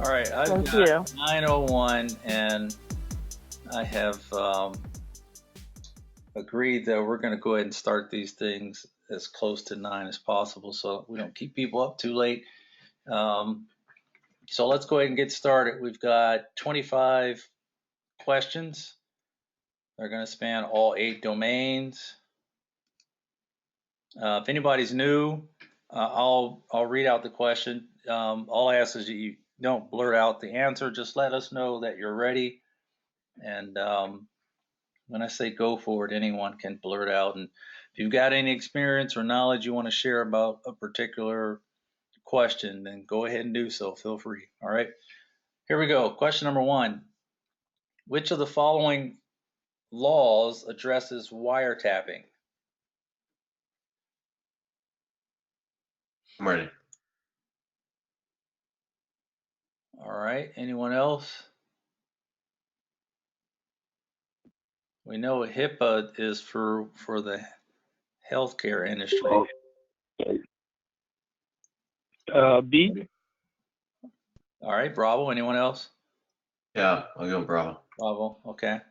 All right, I've Thank got you. 9:01, and I have agreed that we're going to go ahead and start these things as close to 9 as possible so we don't keep people up too late. So let's go ahead and get started. We've got 25 questions. They're going to span all 8 domains. If anybody's new, I'll read out the question. All I ask is you don't blurt out the answer. Just let us know that you're ready. And when I say go for it, anyone can blurt out. And if you've got any experience or knowledge you want to share about a particular question, then go ahead and do so. Feel free. All right. Here we go. Question number 1. Which of the following laws addresses wiretapping? I'm ready. All right. Anyone else? We know what HIPAA is for the healthcare industry. B. All right. Bravo. Anyone else? Yeah, I'll go Bravo. Bravo. Okay.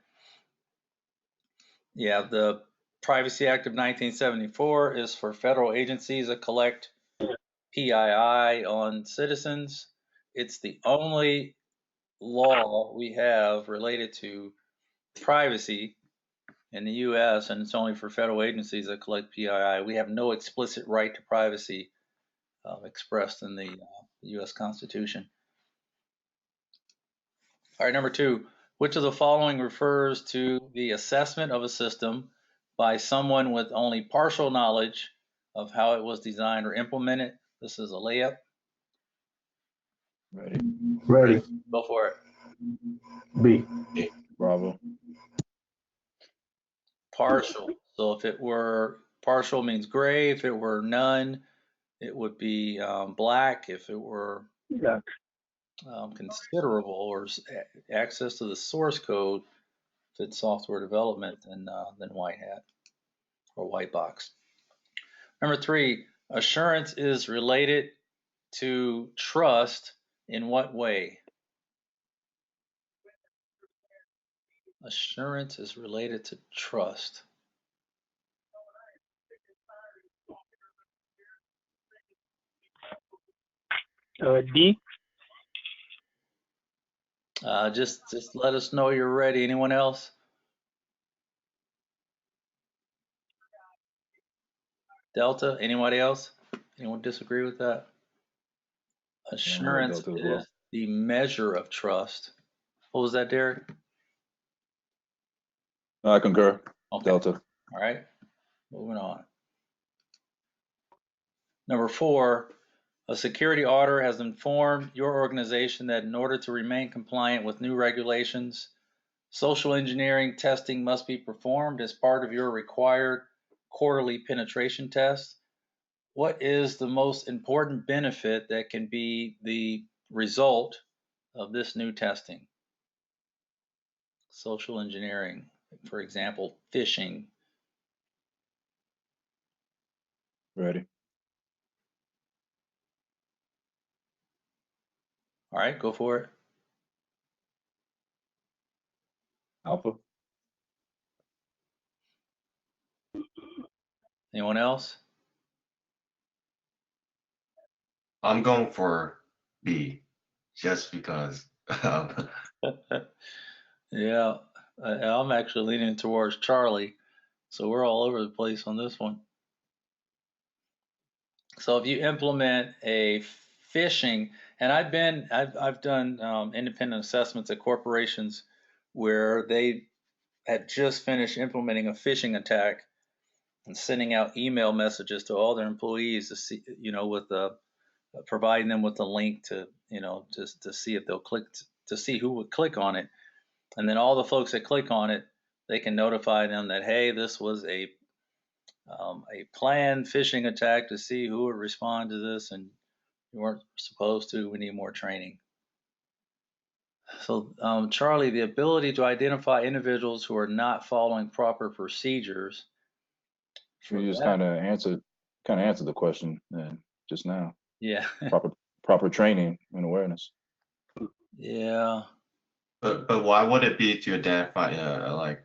Yeah, the Privacy Act of 1974 is for federal agencies that collect PII on citizens. It's the only law we have related to privacy in the U.S., and it's only for federal agencies that collect PII. We have no explicit right to privacy expressed in the U.S. Constitution. All right, number 2. Which of the following refers to the assessment of a system by someone with only partial knowledge of how it was designed or implemented? This is a layup. Ready. Ready. Go for it. B. Bravo. Partial. So if it were partial means gray. If it were none, it would be black. If it were considerable or access to the source code, if it's software development, then white hat or white box. Number 3, assurance is related to trust in what way? Assurance is related to trust. D. Just let us know you're ready. Anyone else? Delta? Anybody else? Anyone disagree with that? Assurance is the measure of trust. What was that, Derek? I concur. Okay. Delta. All right. Moving on. Number 4, a security auditor has informed your organization that in order to remain compliant with new regulations, social engineering testing must be performed as part of your required quarterly penetration test. What is the most important benefit that can be the result of this new testing? Social engineering, for example, phishing. Ready. All right, go for it. Alpha. Anyone else? I'm going for B, just because. Yeah, I'm actually leaning towards Charlie, so we're all over the place on this one. So if you implement a phishing, and I've done independent assessments at corporations where they had just finished implementing a phishing attack and sending out email messages to all their employees to see, with providing them with a link to, just to see if they'll click, to see who would click on it. And then all the folks that click on it, they can notify them that, hey, this was a planned phishing attack to see who would respond to this, and you weren't supposed to. We need more training. So, Charlie, the ability to identify individuals who are not following proper procedures. You just kind of answered the question just now. Yeah. Proper training and awareness. Yeah. But why would it be to identify like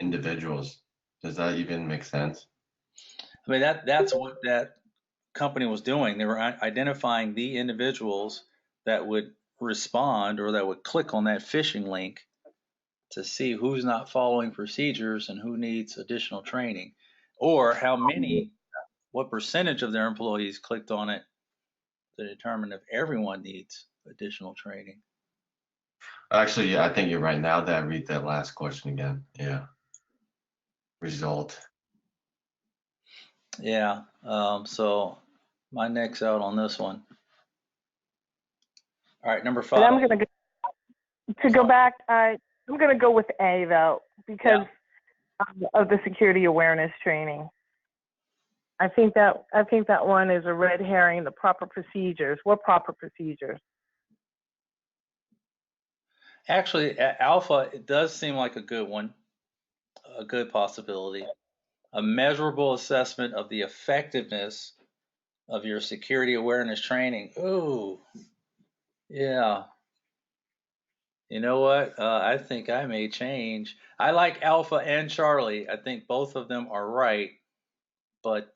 individuals? Does that even make sense? I mean, that's what that company was doing. They were identifying the individuals that would respond or that would click on that phishing link to see who's not following procedures and who needs additional training, or how many, what percentage of their employees clicked on it to determine if everyone needs additional training. Actually, yeah, I think you're right. Now that I read that last question again, yeah. Result. Yeah. So my neck's out on this one. All right, number But 5. I'm gonna go back. I'm gonna go with A though because of the security awareness training. I think that one is a red herring. The proper procedures. What proper procedures? Actually, Alpha, it does seem like a good one, a good possibility. A measurable assessment of the effectiveness of your security awareness training. Ooh, yeah. You know what? I think I may change. I like Alpha and Charlie. I think both of them are right, but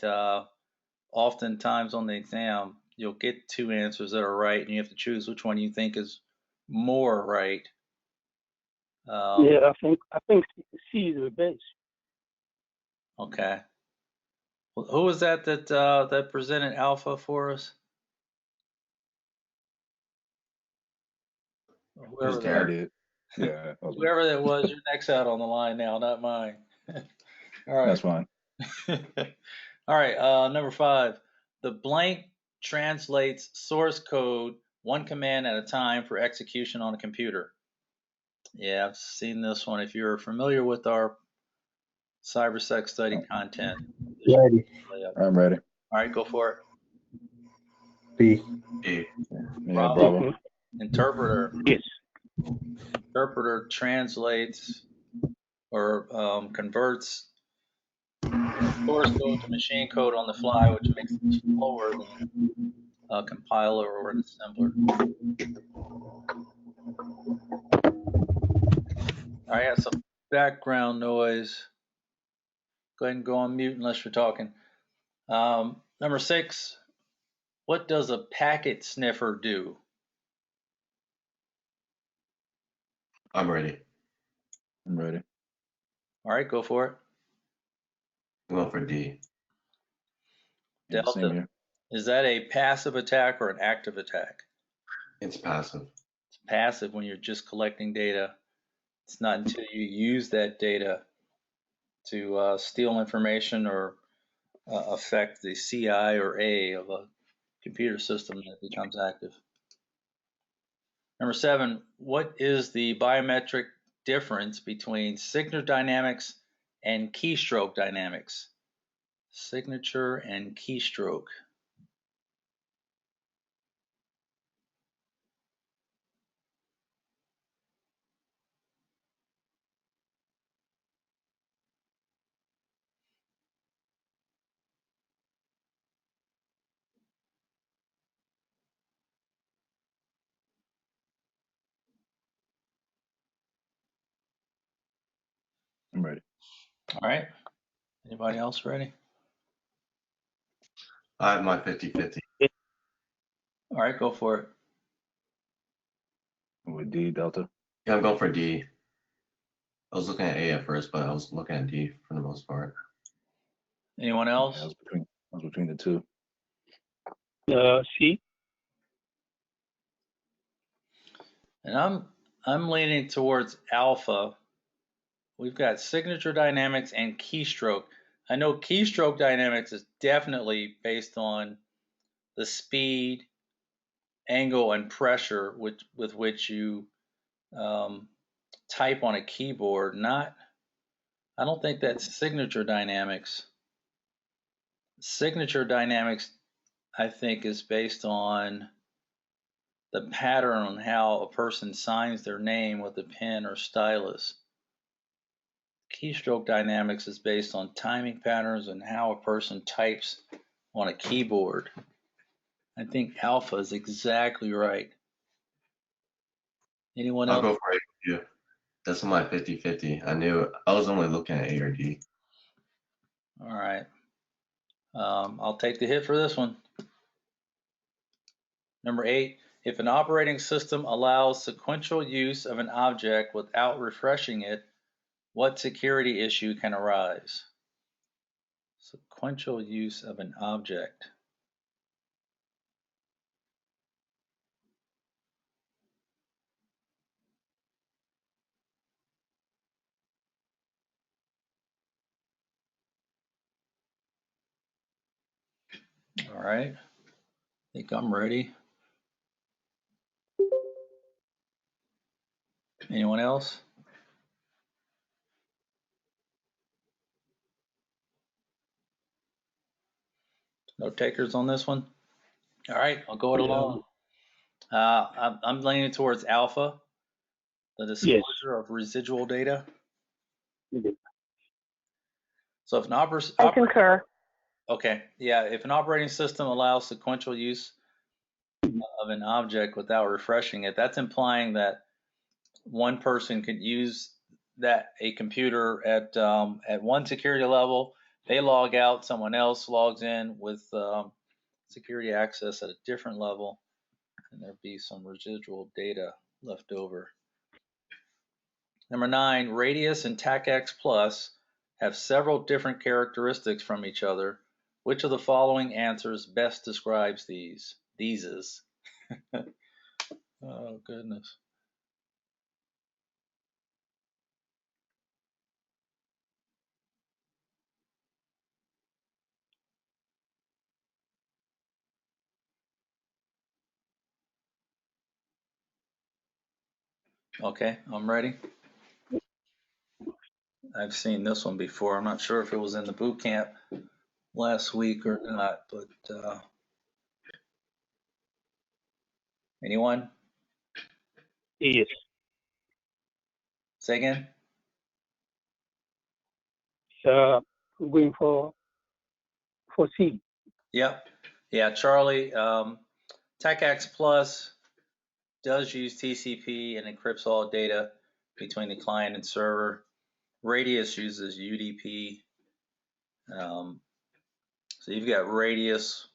oftentimes on the exam, you'll get 2 answers that are right, and you have to choose which one you think is more right. Yeah, I think C is the best. Okay. Well, who was that presented Alpha for us? Who's Whoever I there? did. Yeah, whoever that was, your neck's out on the line now, not mine. All right. that's fine. All right. Number 5. The blank translates source code 1 command at a time for execution on a computer. Yeah, I've seen this one. If you're familiar with our CyberSecStudy content. Ready. I'm ready. All right, go for it. B. B. Yeah, Bravo. Bravo. Interpreter. Yes. Interpreter translates or converts source code to machine code on the fly, which makes it slower than a compiler or an assembler. I got some background noise. Go ahead and go on mute unless you're talking. Number 6, what does a packet sniffer do? I'm ready. I'm ready. All right, go for it. I'm going for D. Yeah, same Delta. here. Is that a passive attack or an active attack? It's passive. It's passive when you're just collecting data. It's not until you use that data to steal information or affect the CI or A of a computer system that becomes active. Number 7, what is the biometric difference between signature dynamics and keystroke dynamics? Signature and keystroke. I'm ready. All right. Anybody else ready? I have my 50-50. All right, go for it. With D, Delta. Yeah, I'm going for D. I was looking at A at first, but I was looking at D for the most part. Anyone Yeah, else? I was between the two. C. And I'm leaning towards alpha. We've got signature dynamics and keystroke. I know keystroke dynamics is definitely based on the speed, angle, and pressure with which you type on a keyboard. I don't think that's signature dynamics. Signature dynamics, I think, is based on the pattern on how a person signs their name with a pen or stylus. Keystroke dynamics is based on timing patterns and how a person types on a keyboard. I think alpha is exactly right. Anyone I'll else? go for A or D. That's my 50-50. I knew I was only looking at A or D. All right. I'll take the hit for this one. Number 8, if an operating system allows sequential use of an object without refreshing it, what security issue can arise? Sequential use of an object. All right. I think I'm ready. Anyone else? No takers on this one? All right, I'll go it along. I'm leaning towards alpha, the disclosure of residual data. Yes. So if an I concur. okay, yeah, if an operating system allows sequential use of an object without refreshing it, that's implying that one person could use a computer at one security level. They log out, someone else logs in with security access at a different level, and there'd be some residual data left over. Number 9, radius and TACX plus have several different characteristics from each other. Which of the following answers best describes these? Theses. Oh, goodness. Okay, I'm ready. I've seen this one before. I'm not sure if it was in the boot camp last week or not, but anyone? Yes. Say again? Going for C. Yep. Yeah, Charlie. TACX Plus does use TCP and encrypts all data between the client and server. Radius uses UDP. So you've got Radius,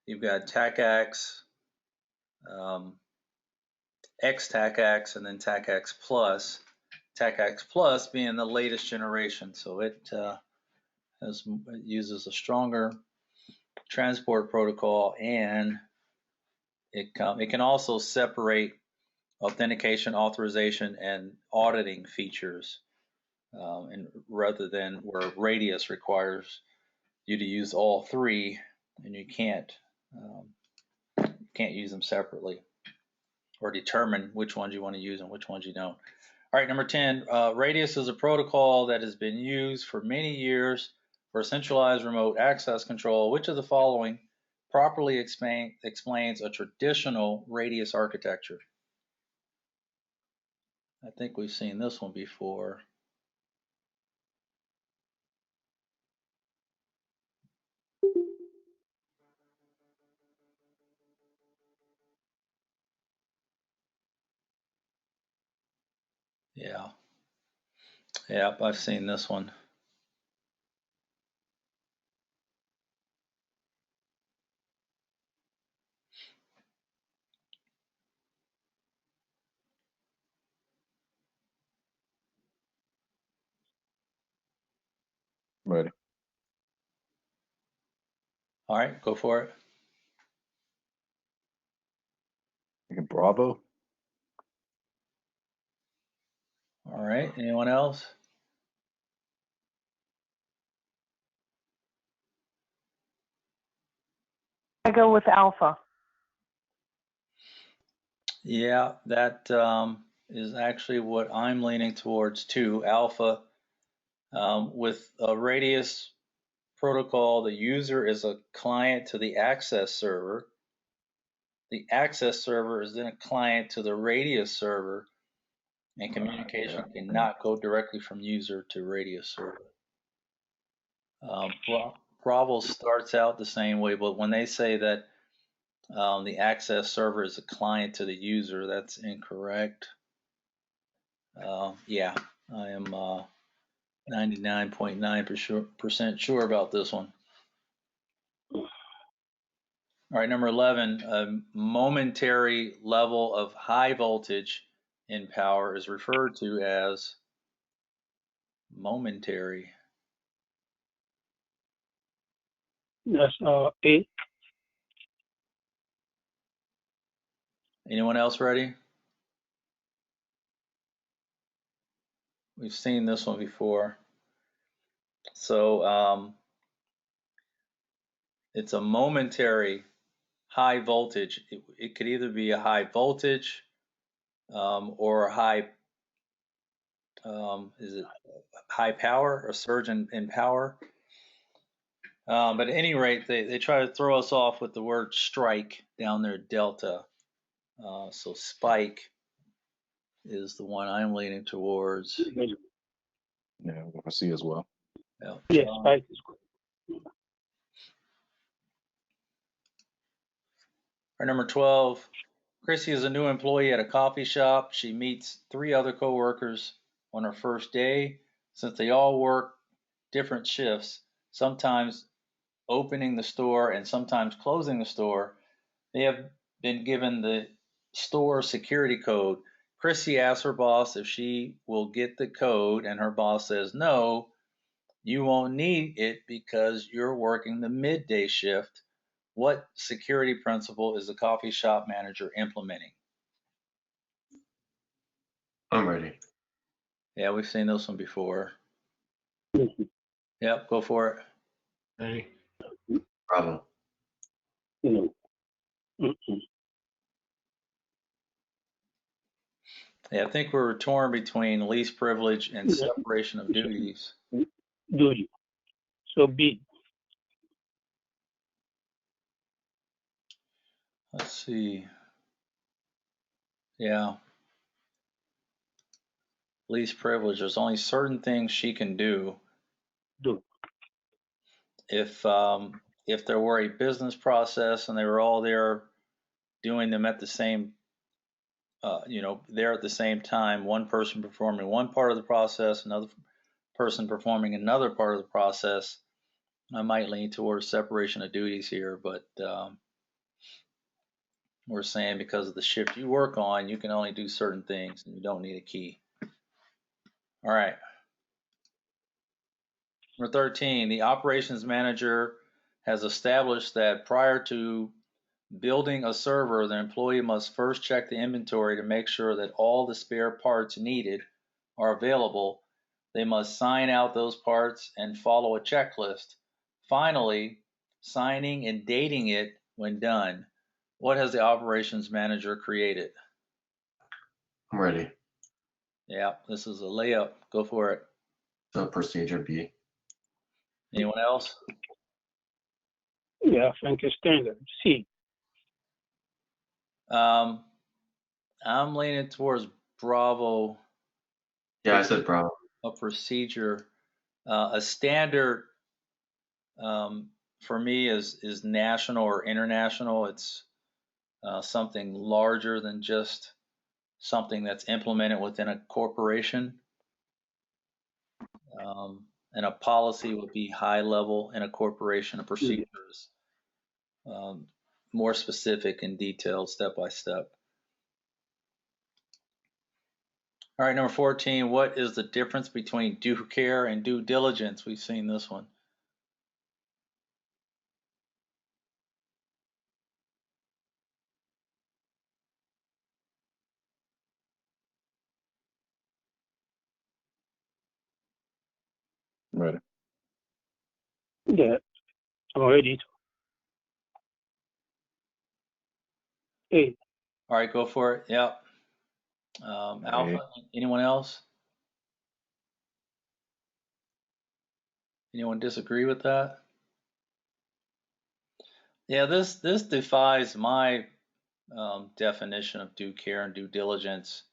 you've got TACX, XTACX, and then TACX Plus. TACX Plus being the latest generation, so it uses a stronger transport protocol, and it can also separate authentication, authorization, and auditing features, and rather than where Radius requires you to use all three, and you can't use them separately, or determine which ones you want to use and which ones you don't. All right, number 10, Radius is a protocol that has been used for many years for centralized remote access control. Which of the following properly explains a traditional Radius architecture? I think we've seen this one before. Yeah. Yep, I've seen this one. Ready. All right, go for it. Thinking Bravo. All right, anyone else? I go with alpha. Yeah, that is actually what I'm leaning towards too. Alpha. With a Radius protocol, the user is a client to the access server. The access server is then a client to the Radius server, and communication cannot go directly from user to Radius server. Bravo starts out the same way, but when they say that the access server is a client to the user, that's incorrect. Yeah, I am 99.9% sure about this one. All right, number 11, a momentary level of high voltage in power is referred to as momentary. That's A. Anyone else ready? We've seen this one before. So it's a momentary high voltage. It could either be a high voltage or a high, is it high power, a surge in power? But at any rate, they try to throw us off with the word strike down there, delta. So spike is the one I'm leaning towards. Yeah, I see as well. Yeah, Yes, spike is good. Our number 12, Chrissy is a new employee at a coffee shop. She meets 3 other coworkers on her first day. Since they all work different shifts, sometimes opening the store and sometimes closing the store, they have been given the store security code. Chrissy asks her boss if she will get the code, and her boss says, no, you won't need it because you're working the midday shift. What security principle is the coffee shop manager implementing? I'm ready. Yeah, we've seen this one before. Mhm. Yep, go for it. Ready? Bravo. No. Mm-mm. Yeah, I think we're torn between least privilege and Yeah. separation of duties. Do you? So B. Let's see. Yeah, least privilege. There's only certain things she can do. Do. If there were a business process and they were all there doing them at the same, there at the same time, one person performing one part of the process, another person performing another part of the process, I might lean towards separation of duties here, but we're saying because of the shift you work on, you can only do certain things and you don't need a key. All right. Number 13, the operations manager has established that prior to building a server, the employee must first check the inventory to make sure that all the spare parts needed are available. They must sign out those parts and follow a checklist. Finally, signing and dating it when done. What has the operations manager created? I'm ready. Yeah, this is a layup. Go for it. So procedure B. Anyone else? Yeah, I think it's standard. C. I'm leaning towards Bravo. Yeah, I said bravo. A procedure. A standard for me is national or international. It's something larger than just something that's implemented within a corporation. And a policy would be high level in a corporation. A procedure is more specific and detailed, step by step. All right, number 14, what is the difference between due care and due diligence? We've seen this one. Ready. Yeah, I'm ready. A. All right, go for it. Yep. Alpha, anyone else? Anyone disagree with that? Yeah, this defies my definition of due care and due diligence.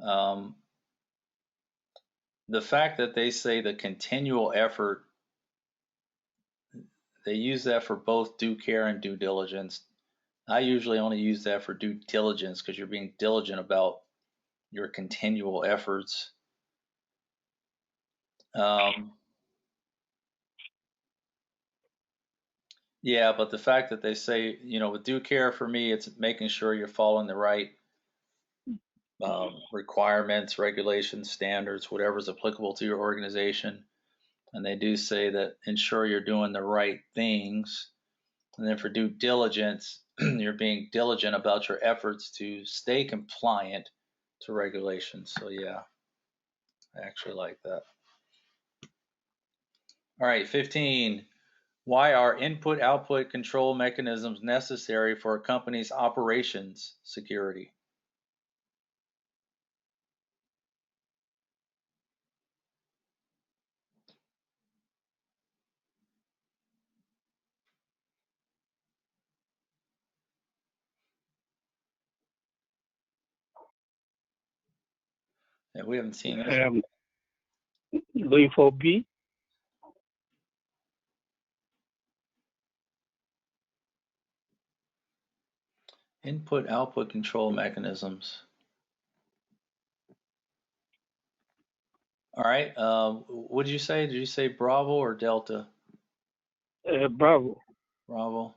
Um, the fact that they say the continual effort, they use that for both due care and due diligence. I usually only use that for due diligence because you're being diligent about your continual efforts. Yeah, but the fact that they say, with due care for me, it's making sure you're following the right requirements, regulations, standards, whatever's applicable to your organization. And they do say that ensure you're doing the right things. And then for due diligence, you're being diligent about your efforts to stay compliant to regulations. So yeah, I actually like that. All right, 15. Why are input-output control mechanisms necessary for a company's operations security? Yeah, we haven't seen this. Going for B. Input-output control mechanisms. All right. What did you say? Did you say Bravo or Delta? Bravo. Bravo.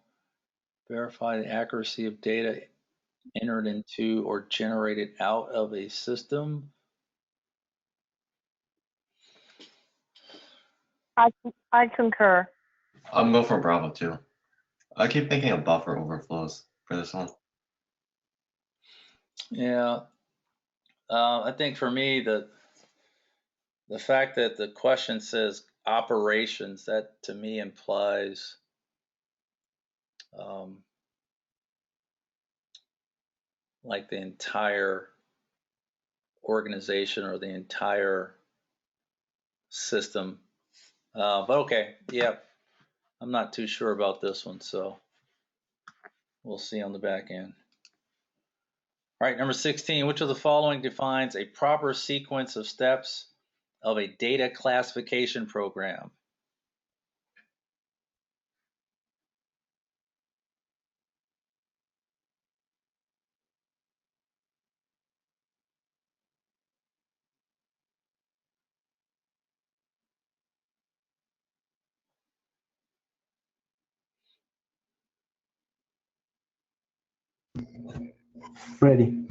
Verify the accuracy of data entered into or generated out of a system. I concur. I'm going for Bravo too. I keep thinking of buffer overflows for this one. Yeah. I think for me, the fact that the question says operations, that to me implies like the entire organization or the entire system. But okay, yeah, I'm not too sure about this one, so we'll see on the back end. All right, number 16, which of the following defines a proper sequence of steps of a data classification program? Ready.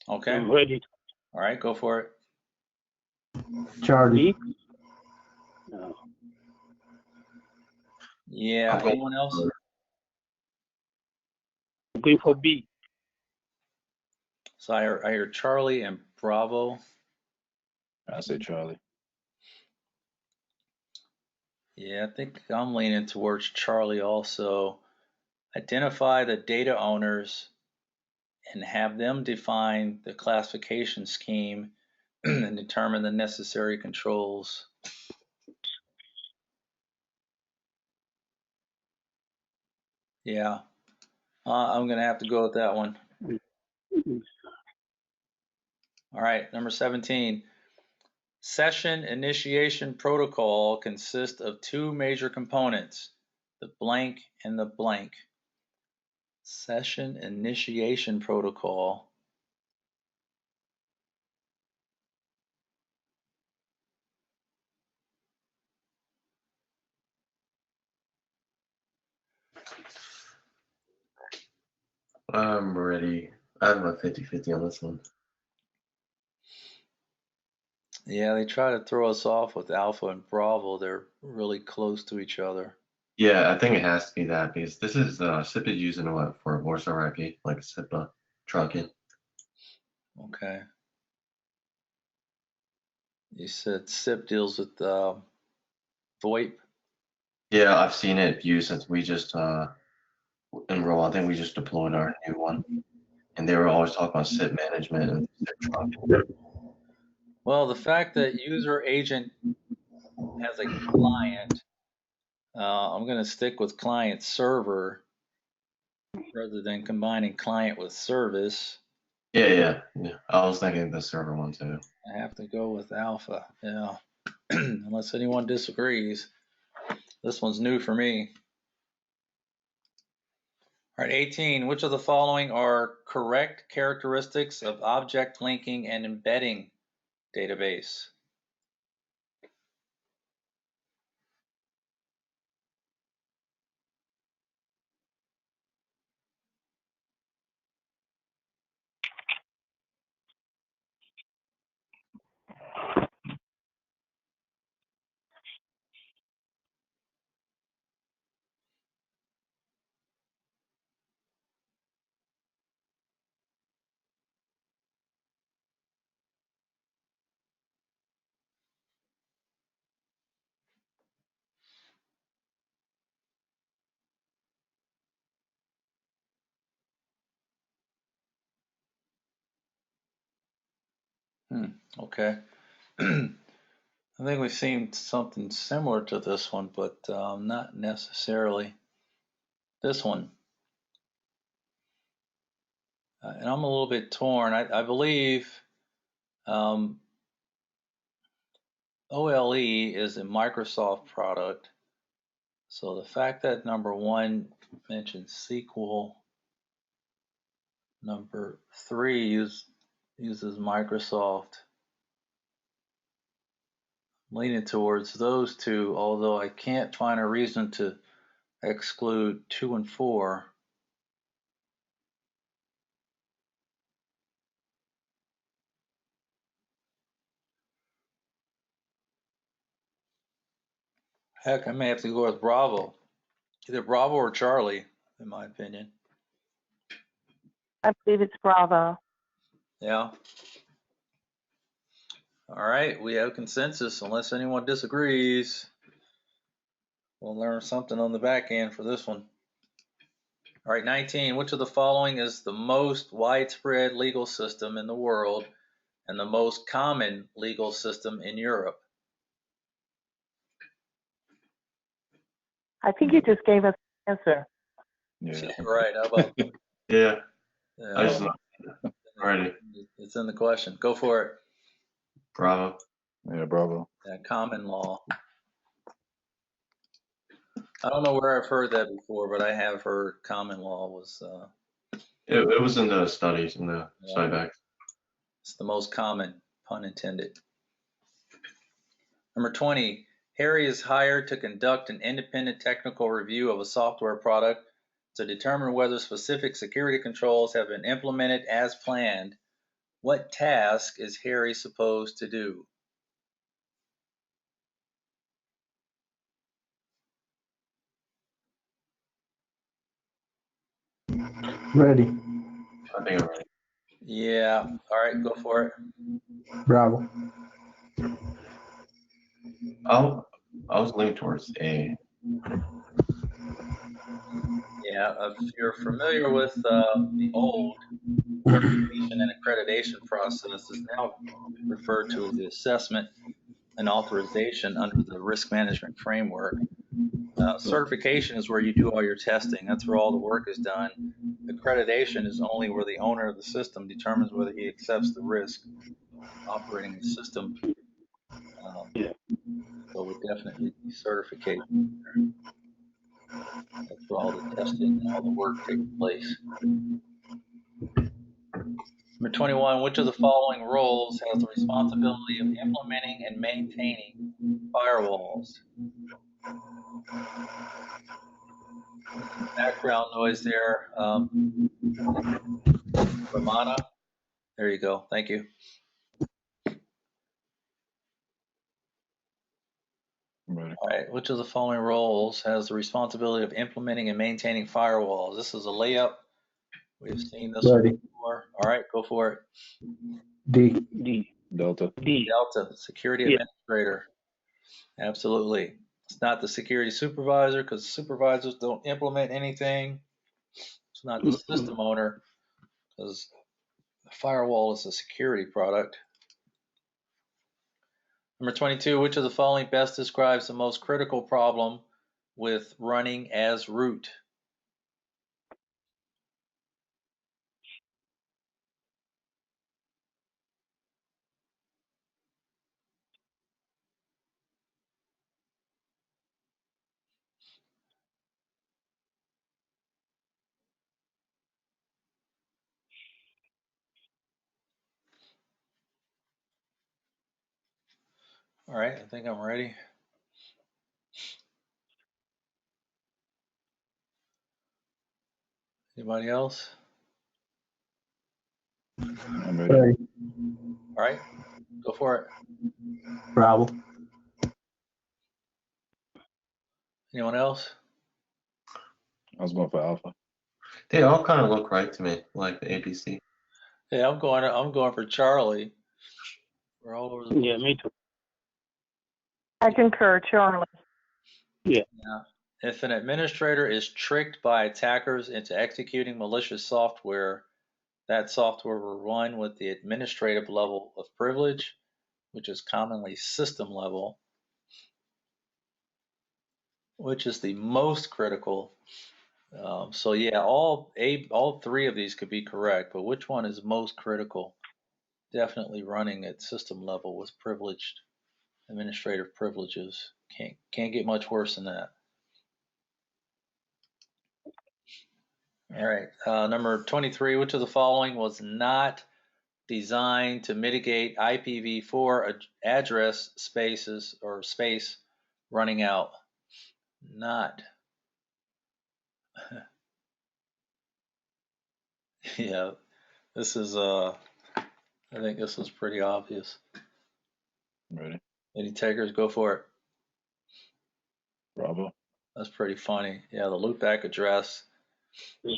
Okay. I'm ready. All right, go for it. Charlie. B. No. Yeah, anyone else? Going for B. So I hear Charlie and Bravo. I say Charlie. Yeah, I think I'm leaning towards Charlie also. Identify the data owners and have them define the classification scheme and determine the necessary controls. Yeah, I'm going to have to go with that one. All right, number 17. Session initiation protocol consists of two major components, the blank and the blank. Session initiation protocol. I'm ready. I have a 50-50 on this one. Yeah, they try to throw us off with Alpha and Bravo. They're really close to each other. Yeah, I think it has to be that because this is CISSP is using what for voice over IP, like CISSP trunking. Okay. You said SIP deals with VoIP. Yeah, I've seen it used since we just enroll. I think we just deployed our new one, and they were always talking about SIP management and SIP trunking. Well, the fact that user agent has a client, I'm going to stick with client server rather than combining client with service. Yeah. I was thinking the server one too. I have to go with Alpha. Yeah. Unless anyone disagrees. This one's new for me. All right, 18. Which of the following are correct characteristics of object linking and embedding database? Okay. I think we've seen something similar to this one, but not necessarily this one. And I'm a little bit torn. I believe OLE is a Microsoft product. So the fact that number 1 mentions SQL, number 3 uses Microsoft, I'm leaning towards those two, although I can't find a reason to exclude 2 and 4. Heck, I may have to go with Bravo. Either Bravo or Charlie, in my opinion. I believe it's Bravo. Yeah. All right, we have consensus unless anyone disagrees. We'll learn something on the back end for this one. All right, 19. Which of the following is the most widespread legal system in the world and the most common legal system in Europe? I think you just gave us the answer. Yeah. Right. How about that? Yeah, Yeah, I just already. it's in the question. Go for it. Bravo. Yeah, Bravo. Yeah, common law. I don't know where I've heard that before, but I have heard common law was It was in the studies in the yeah, SciBac. it's the most common, pun intended. Number 20, Harry is hired to conduct an independent technical review of a software product to determine whether specific security controls have been implemented as planned. What task is Harry supposed to do? Ready. I think I'm ready. Yeah, all right, go for it. Bravo. I was leaning towards A. Yeah, if you're familiar with the old certification and accreditation process, is now referred to as the assessment and authorization under the risk management framework. Certification is where you do all your testing. That's where all the work is done. Accreditation is only where the owner of the system determines whether he accepts the risk of operating the system. Yeah. So it would definitely be certification. That's where all the testing and all the work takes place. Number 21, which of the following roles has the responsibility of implementing and maintaining firewalls? Background noise there. Ramana, there you go. Thank you. Ready. All right, which of the following roles has the responsibility of implementing and maintaining firewalls? This is a layup. We've seen this one Ready. before. All right, go for it. D. D. Delta. D. Delta, security Yeah. administrator. Absolutely. It's not the security supervisor because supervisors don't implement anything. It's not the system owner because the firewall is a security product. Number 22, which of the following best describes the most critical problem with running as root? All right, I think I'm ready. Anybody else? I'm ready. Ready. All right, go for it. Bravo. Anyone else? I was going for alpha. They all kind of look right to me, like the ABC. Yeah, I'm going for Charlie. We're all over the Yeah, me too. I concur, Charlie. Yeah. If an administrator is tricked by attackers into executing malicious software, that software will run with the administrative level of privilege, which is commonly system level, which is the most critical. So yeah, all three of these could be correct, but which one is most critical? Definitely running at system level with privileged administrative privileges. Can't get much worse than that. All right, number 23. Which of the following was not designed to mitigate IPv4 address spaces or space running out? Not. Yeah, this is I think this was pretty obvious. I'm ready. Any takers? Go for it. Bravo. That's pretty funny. Yeah, the loopback address. Yeah.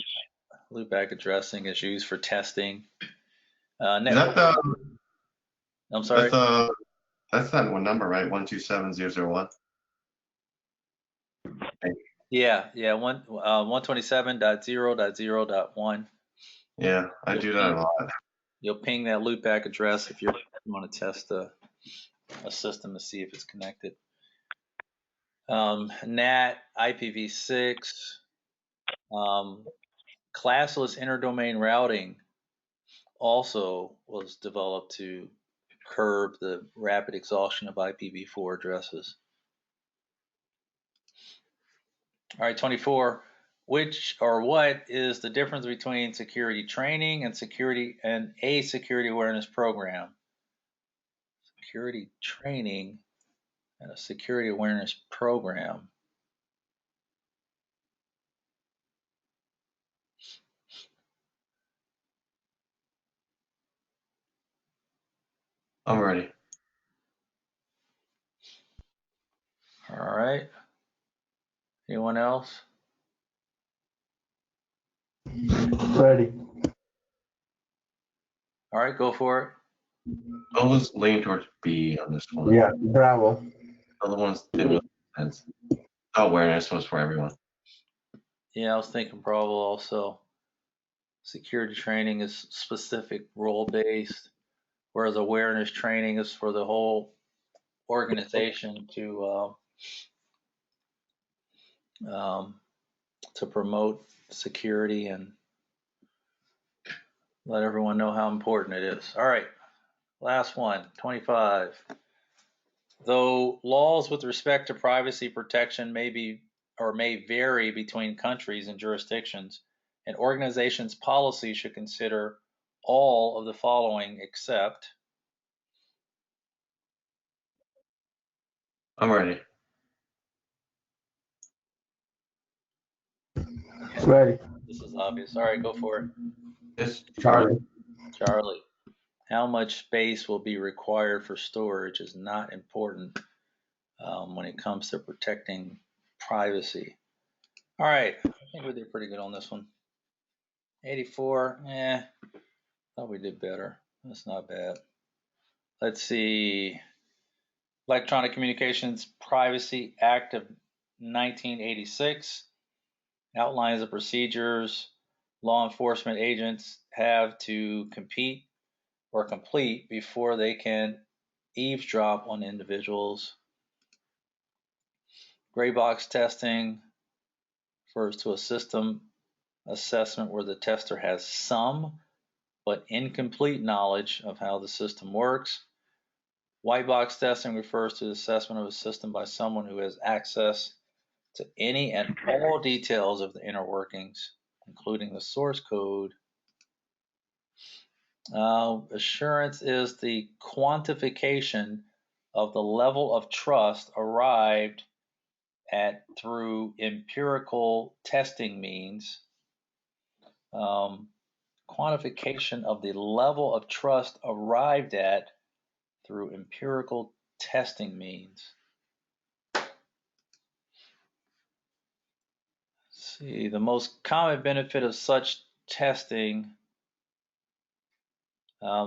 Loopback addressing is used for testing. Is Network. that the? I'm sorry. That's that one number, right? 127.0.0.1. Yeah. 127.0.0.1. Yeah, I do that a lot. You'll ping that loopback address if you want to test a system to see if it's connected. NAT, IPv6, classless interdomain routing also was developed to curb the rapid exhaustion of IPv4 addresses. All right, 24. Which or what is the difference between security training and a security awareness program? Security training and a security awareness program. I'm ready. All right. Anyone else? Ready. All right, go for it. I'll just lean towards B on this one. Yeah, bravo. Other ones didn't really make sense. Awareness was for everyone. Yeah, I was thinking Bravo also. Security training is specific role based, whereas awareness training is for the whole organization to promote security and let everyone know how important it is. All right, last one, 25. Though laws with respect to privacy protection may vary between countries and jurisdictions, an organization's policy should consider all of the following except. I'm ready. Ready. This is obvious. All right, go for it. It's Charlie. Charlie. How much space will be required for storage is not important when it comes to protecting privacy. All right, I think we did pretty good on this one. 84, thought we did better. That's not bad. Let's see. Electronic Communications Privacy Act of 1986 outlines the procedures law enforcement agents have to complete before they can eavesdrop on individuals. Gray box testing refers to a system assessment where the tester has some but incomplete knowledge of how the system works. White box testing refers to the assessment of a system by someone who has access to any and all details of the inner workings, including the source code. Assurance is the quantification of the level of trust arrived at through empirical testing means. Quantification of the level of trust arrived at through empirical testing means. Let's see, the most common benefit of such testing,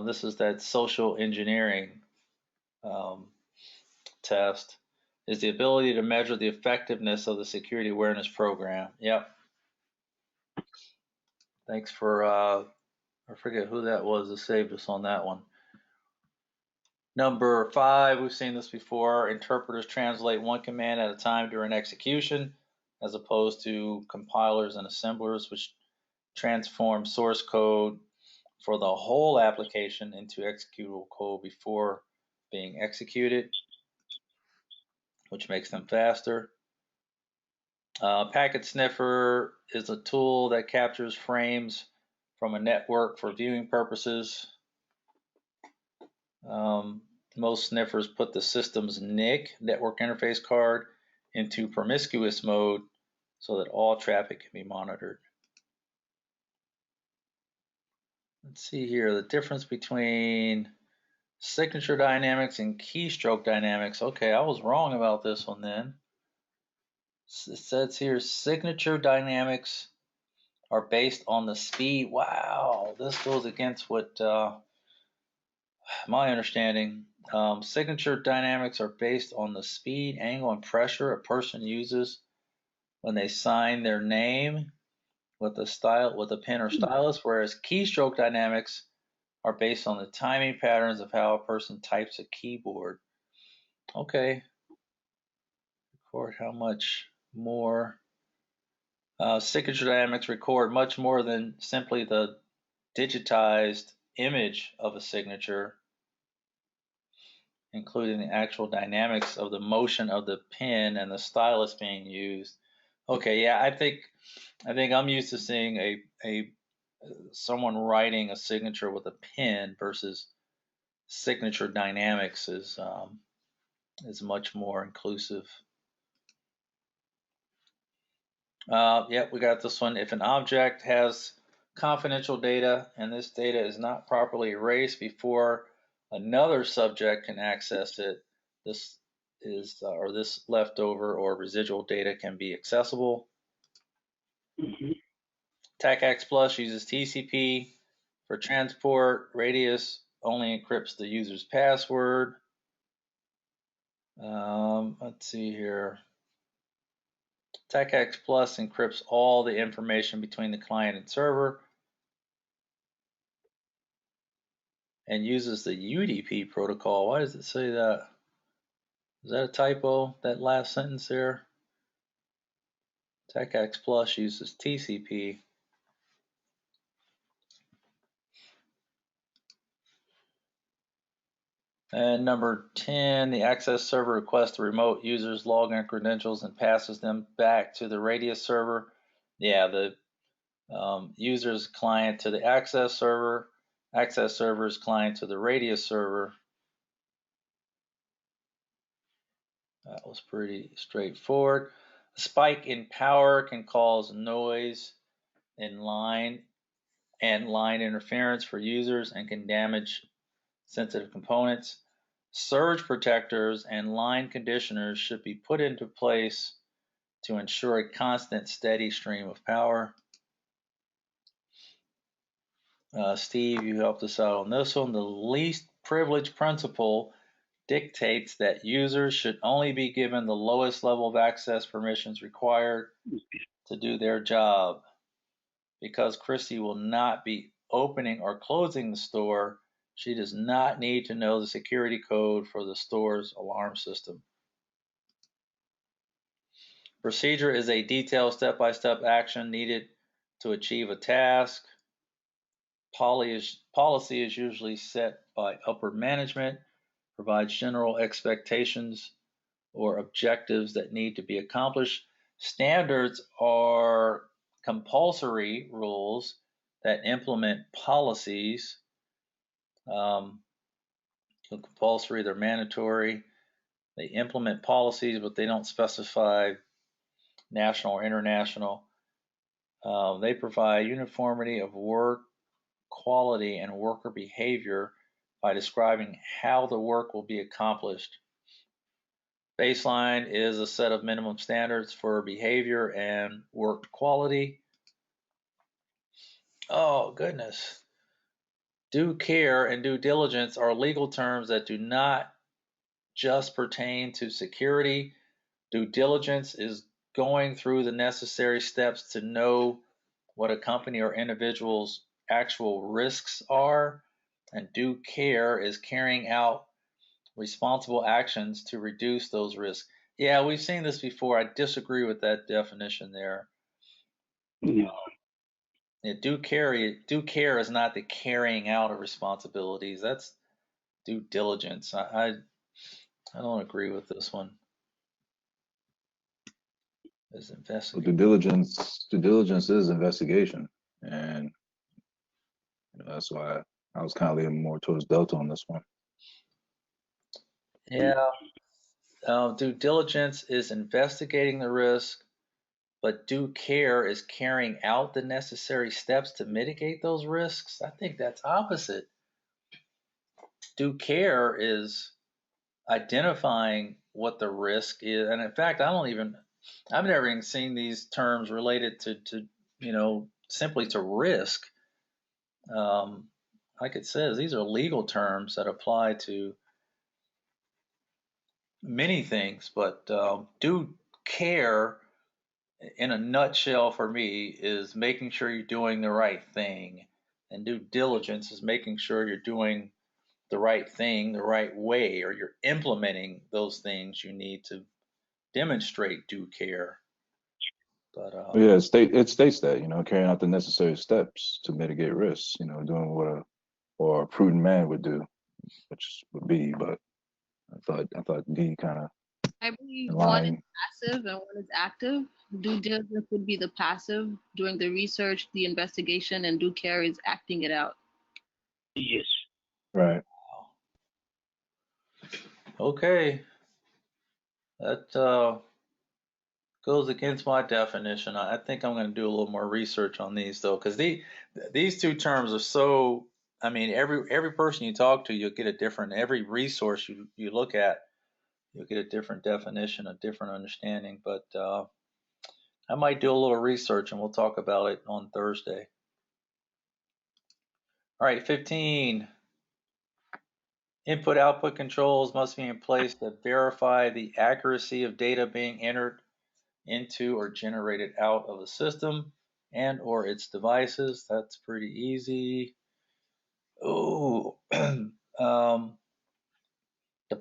this is that social engineering test, is the ability to measure the effectiveness of the security awareness program. Yep. Thanks for, I forget who that was that saved us on that one. Number 5, we've seen this before. Interpreters translate one command at a time during execution, as opposed to compilers and assemblers, which transform source code for the whole application into executable code before being executed, which makes them faster. Packet Sniffer is a tool that captures frames from a network for viewing purposes. Most sniffers put the system's NIC, network interface card, into promiscuous mode so that all traffic can be monitored. Let's see here, the difference between signature dynamics and keystroke dynamics. Okay, I was wrong about this one then. It says here signature dynamics are based on the speed. Wow, this goes against what my understanding. Signature dynamics are based on the speed, angle, and pressure a person uses when they sign their name with a pen or stylus, whereas keystroke dynamics are based on the timing patterns of how a person types a keyboard. Okay. Record how much more? Signature dynamics record much more than simply the digitized image of a signature, including the actual dynamics of the motion of the pen and the stylus being used. Okay, yeah, I think I'm used to seeing someone writing a signature with a pen versus signature dynamics is much more inclusive. Yep, we got this one. If an object has confidential data and this data is not properly erased before another subject can access it, this is or this leftover or residual data can be accessible. TACACS Plus uses TCP for transport. Radius only encrypts the user's password. Let's see here. TACACS Plus encrypts all the information between the client and server and uses the UDP protocol. Why does it say that? Is that a typo, that last sentence there? TACACS Plus uses TCP. And number 10, the access server requests the remote user's login credentials and passes them back to the Radius server. Yeah, the user's client to the access server's client to the Radius server. That was pretty straightforward. A spike in power can cause noise in line and line interference for users and can damage sensitive components. Surge protectors and line conditioners should be put into place to ensure a constant, steady stream of power. Steve, you helped us out on this one. The least privilege principle dictates that users should only be given the lowest level of access permissions required to do their job. Because Christy will not be opening or closing the store, she does not need to know the security code for the store's alarm system. Procedure is a detailed step-by-step action needed to achieve a task. Policy is usually set by upper management, provides general expectations or objectives that need to be accomplished. Standards are compulsory rules that implement policies. Compulsory, they're mandatory. They implement policies, but they don't specify national or international. They provide uniformity of work quality and worker behavior by describing how the work will be accomplished. Baseline is a set of minimum standards for behavior and work quality. Oh, goodness. Due care and due diligence are legal terms that do not just pertain to security. Due diligence is going through the necessary steps to know what a company or individual's actual risks are, and due care is carrying out responsible actions to reduce those risks. Yeah, we've seen this before. I disagree with that definition there. Yeah. Due care is not the carrying out of responsibilities. That's due diligence. I don't agree with this one. Is So investigation. due diligence is investigation, and that's why I was kind of leaning more towards Delta on this one. Yeah, due diligence is investigating the risk, but due care is carrying out the necessary steps to mitigate those risks. I think that's opposite. Due care is identifying what the risk is, and in fact, I've never even seen these terms related to simply to risk. Like it says, these are legal terms that apply to many things, but due care in a nutshell for me is making sure you're doing the right thing, and due diligence is making sure you're doing the right thing the right way, or you're implementing those things you need to demonstrate due care. But Yeah, it states that, carrying out the necessary steps to mitigate risks, doing what a prudent man would do, which would be, but I thought D kind of I believe in one is line. passive and one is active. Due diligence would be the passive, doing the research, the investigation, and due care is acting it out. Yes. Right. okay, that goes against my definition. I think I'm going to do a little more research on these though, because these two terms are so. I mean, every person you talk to, you'll get a different. Every resource you look at, you'll get a different definition, a different understanding. But I might do a little research, and we'll talk about it on Thursday. All right, 15. Input-output controls must be in place to verify the accuracy of data being entered into or generated out of a system and or its devices. That's pretty easy. Oh, the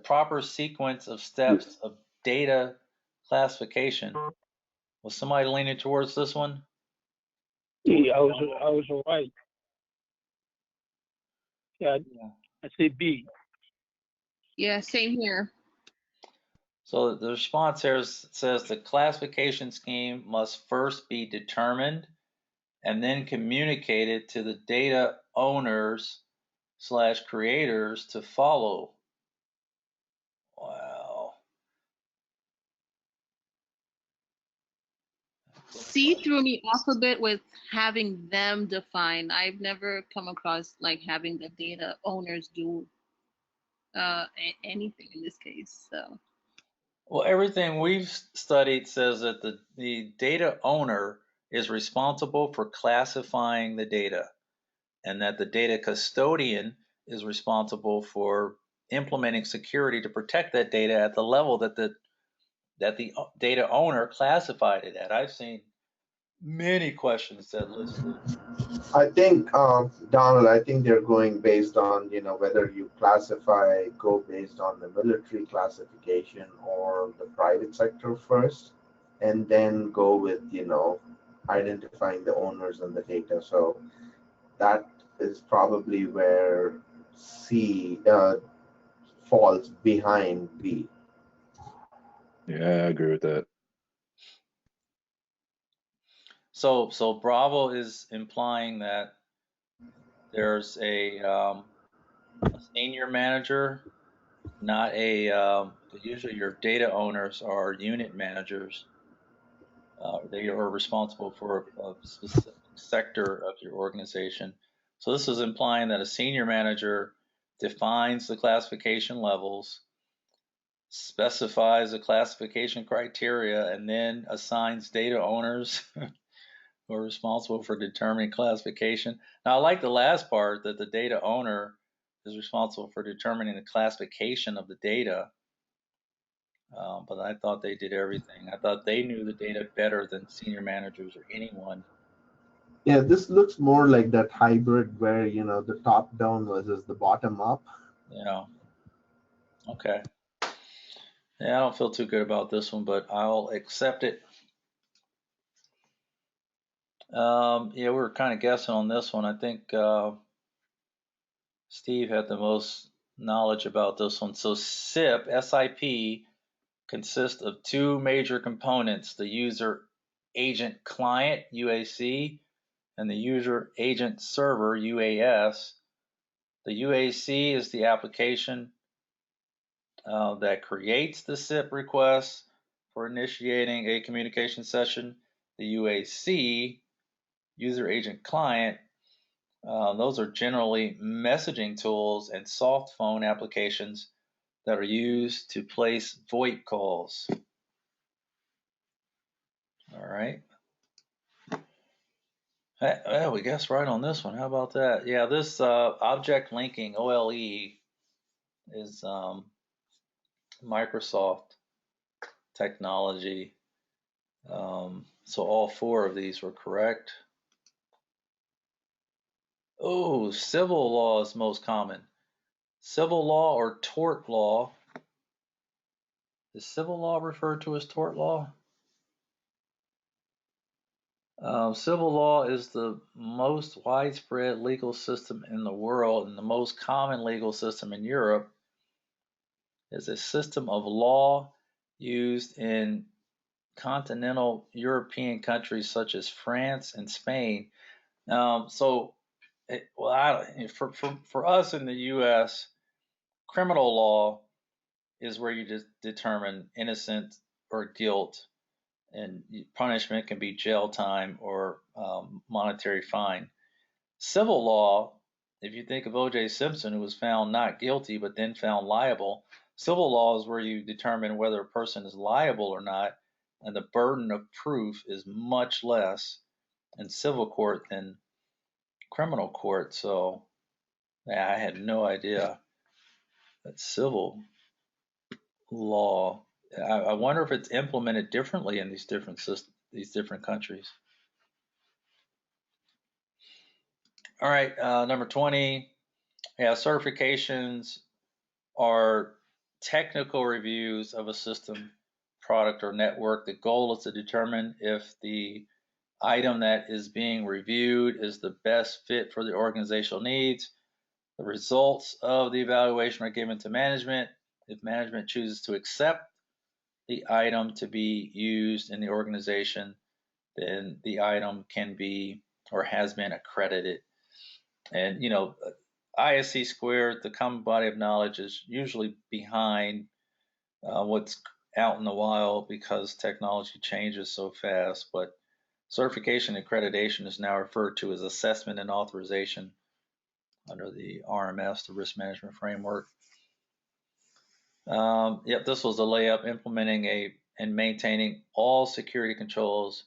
proper sequence of steps of data classification. Was somebody leaning towards this one? Yeah, I was all right. Yeah, I say B. Yeah, same here. So the response here says the classification scheme must first be determined and then communicated to the data owners / creators to follow. Wow. C threw me off a bit with having them define. I've never come across like having the data owners do anything in this case. So. Well, everything we've studied says that the data owner is responsible for classifying the data, and that the data custodian is responsible for implementing security to protect that data at the level that the data owner classified it at. I've seen many questions that listed. I think, Donald, I think they're going based on, whether you go based on the military classification or the private sector first, and then go with, identifying the owners and the data. So that is probably where C falls behind B. Yeah, I agree with that. So Bravo is implying that there's a senior manager not a, usually your data owners are unit managers. They are responsible for a specific sector of your organization. So this is implying that a senior manager defines the classification levels, specifies the classification criteria, and then assigns data owners who are responsible for determining classification. Now, I like the last part that the data owner is responsible for determining the classification of the data. But I thought they did everything. I thought they knew the data better than senior managers or anyone. Yeah, this looks more like that hybrid where, you know, the top down versus the bottom up. Yeah. Okay. Yeah, I don't feel too good about this one, but I'll accept it. Yeah, we were kind of guessing on this one. I think Steve had the most knowledge about this one. So SIP consists of two major components, the user agent client, UAC, and the user agent server, UAS. The UAC is the application that creates the SIP request for initiating a communication session. The UAC, user agent client, those are generally messaging tools and soft phone applications that are used to place VoIP calls. All right. Well, we guessed right on this one. How about that? Yeah, this object linking, OLE, is Microsoft technology. So all four of these were correct. Oh, civil law is most common. Civil law or tort law. Is civil law referred to as tort law? Civil law is the most widespread legal system in the world and the most common legal system in Europe. It's a system of law used in continental European countries such as France and Spain. For us in the U.S., criminal law is where you just determine innocent or guilt, and punishment can be jail time or monetary fine. Civil law, if you think of O.J. Simpson, who was found not guilty but then found liable, civil law is where you determine whether a person is liable or not, and the burden of proof is much less in civil court than criminal court. So, yeah, I had no idea that civil law. I wonder if it's implemented differently in these different systems, these different countries. All right, number 20. Yeah, certifications are technical reviews of a system, product, or network. The goal is to determine if the item that is being reviewed is the best fit for the organizational needs. The results of the evaluation are given to management. If management chooses to accept the item to be used in the organization, then the item can be or has been accredited. And ISC squared, the common body of knowledge, is usually behind what's out in the wild because technology changes so fast. But certification and accreditation is now referred to as assessment and authorization under the RMS, the risk management framework. Yep, this was a layup. Implementing and maintaining all security controls,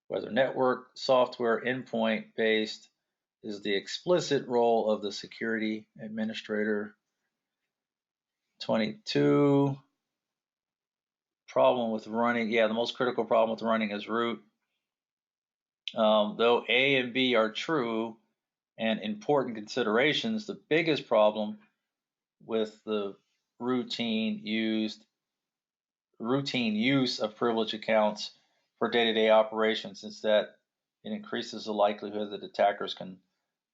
whether network, software, endpoint based, is the explicit role of the security administrator. 22, problem with running. Yeah, the most critical problem with running is root. Though A and B are true and important considerations, the biggest problem with the routine use of privileged accounts for day-to-day operations is that it increases the likelihood that attackers can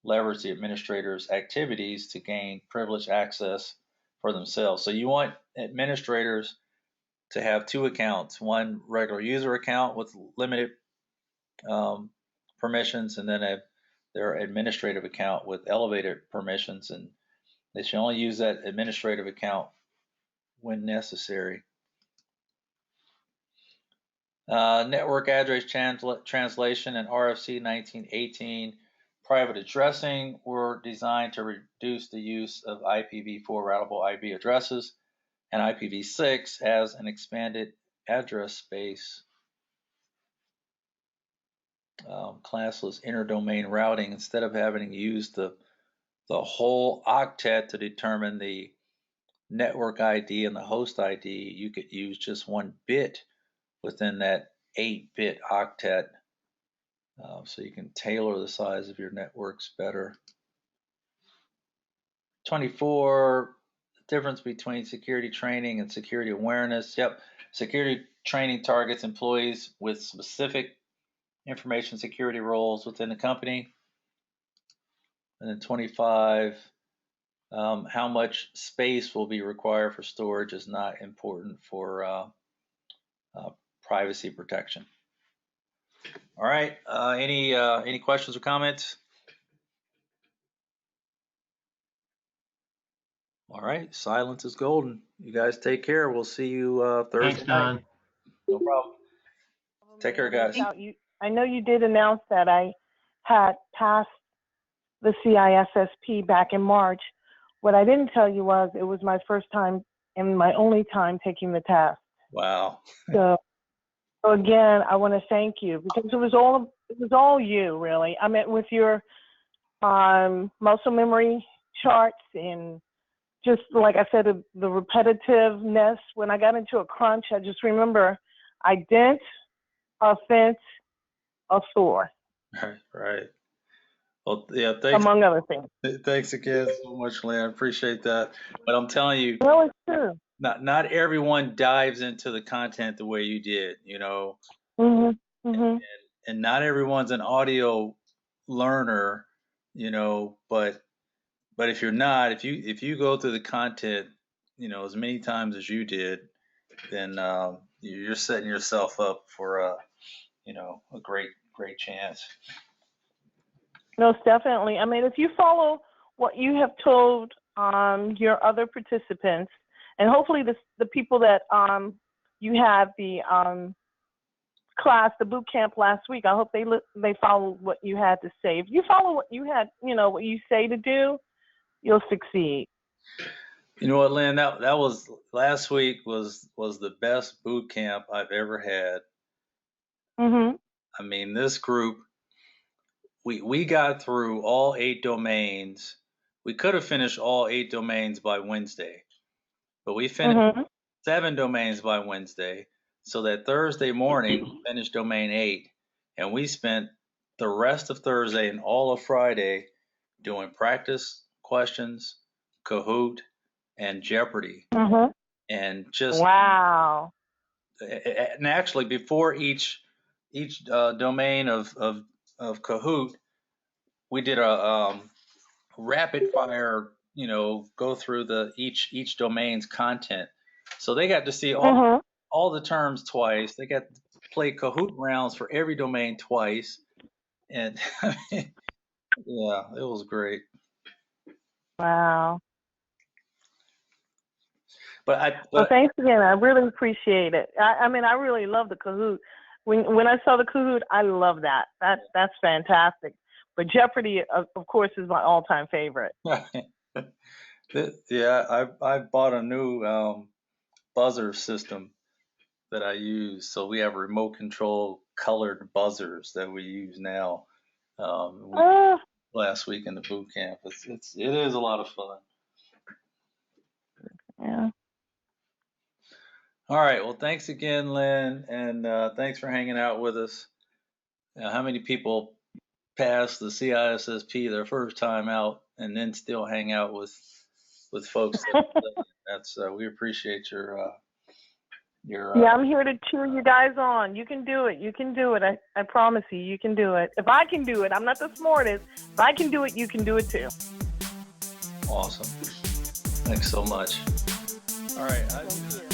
leverage the administrator's activities to gain privileged access for themselves. So you want administrators to have two accounts, one regular user account with limited permissions, and then their administrative account with elevated permissions, and they should only use that administrative account when necessary. Network address translation and RFC 1918 private addressing were designed to reduce the use of IPv4 routable IP addresses, and IPv6 has an expanded address space, classless interdomain routing. Instead of having to use the whole octet to determine the network ID and the host ID, you could use just one bit within that 8-bit octet, so you can tailor the size of your networks better. 24, difference between security training and security awareness. Yep, security training targets employees with specific information security roles within the company. And then 25, how much space will be required for storage is not important for privacy protection. All right, any questions or comments? All right, silence is golden. You guys take care. We'll see you Thursday Thanks, night. Don. No problem. Take care, guys. I know you did announce that I had passed the CISSP back in March. What I didn't tell you was it was my first time and my only time taking the test. Wow. So again, I want to thank you because it was all you, really. I mean, with your muscle memory charts and just like I said, the repetitiveness. When I got into a crunch, I just remember ident, offense, author. Right. Well, yeah, thanks. Among other things. Thanks again so much, Lynn. I appreciate that. But I'm telling you, Well, it's true. not everyone dives into the content the way you did, you know. Mm-hmm. Mm-hmm. And not everyone's an audio learner, you know, but if you're not, if you go through the content, you know, as many times as you did, then you're setting yourself up for a great chance. No, definitely. I mean, if you follow what you have told your other participants, and hopefully the people that you had the class, the boot camp last week, I hope they followed what you had to say. If you follow what you had, what you say to do, you'll succeed. You know what, Lynn? That was last week was the best boot camp I've ever had. Mm-hmm. I mean, this group, we got through all 8 domains. We could have finished all 8 domains by Wednesday, but we finished 7 domains by Wednesday, so that Thursday morning we finished domain 8, and we spent the rest of Thursday and all of Friday doing practice questions, Kahoot, and Jeopardy. And just wow. And actually, before each domain of Kahoot, we did a rapid fire, go through each domain's content. So they got to see all the terms twice. They got to play Kahoot rounds for every domain twice, and yeah, it was great. Wow. But thanks again. I really appreciate it. I mean, I really love the Kahoot. When I saw the Kahoot, I love that. That's fantastic. But Jeopardy, of course, is my all-time favorite. Yeah, I bought a new buzzer system that I use. So we have remote control colored buzzers that we use now. Last week in the boot camp, it is a lot of fun. Yeah. All right. Well, thanks again, Lynn, and thanks for hanging out with us. How many people pass the CISSP their first time out and then still hang out with folks? That's we appreciate your. Yeah, I'm here to cheer you guys on. You can do it. You can do it. I promise you can do it. If I can do it, I'm not the smartest. If I can do it, you can do it too. Awesome. Thanks so much. All right.